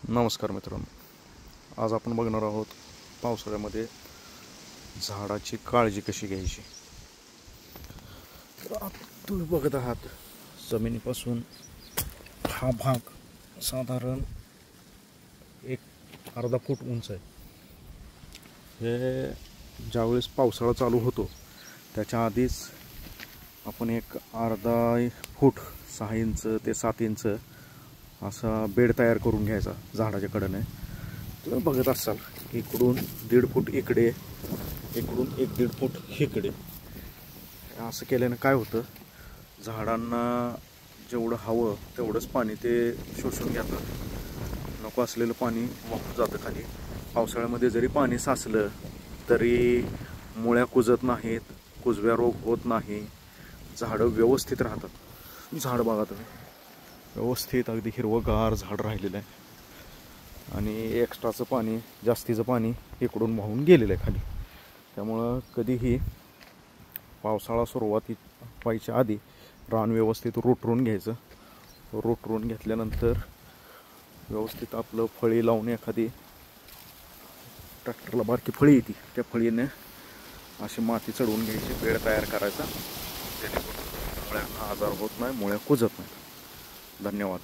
नमस्कार मित्रांनो, आज आपण बघणार आहोत पावसाळ्यामध्ये झाडाची काळजी कशी घ्यायची। तर तुम्ही बघत आहात जमिनीपासून हा भाग साधारण एक अर्धा फूट उंच आहे। हे ज्यावेळेस पावसाळा चालू होतो त्याच्या आधीच आपण एक अर्धा फूट 6 इंच ते 7 इंच असा बेड तयार करून घ्यायचा झाडाच्या कडेने। तुम्ही बघत असाल इकडून 1.5 फूट इकडे, इकडून 1-1.5 फूट इकडे। असं केल्याने काय होतं, झाडांना जेवढं हवं तेवढंच पाणी ते शोषून घेतात। नको असलेलं पाणी वाहून जातं खाली। पावसाळ्यामध्ये जरी पाणी साचलं तरी मुळ्या कुजत नाहीत, कुजव्या रोग होत नाही, झाडं व्यवस्थित राहतात। झाड बघा तुम्ही, व्यवस्थित अगदी हिरवंगार झाड राहिलेलं आहे आणि एक्स्ट्राचं पाणी, जास्तीचं पाणी इकडून वाहून गेलेलं आहे खाली। त्यामुळं कधीही पावसाळा सुरुवाती व्हायच्या आधी रान व्यवस्थित रोटरून घ्यायचं। रोटरून घेतल्यानंतर व्यवस्थित आपलं फळी लावून, एखादी ट्रॅक्टरला बारकी फळी येते त्या फळीने अशी माती चढवून घ्यायची, बेड तयार करायचा, जेणेकरून मुळ्यांना आजार होत नाही, मुळ्या कुजत नाहीत। धन्यवाद।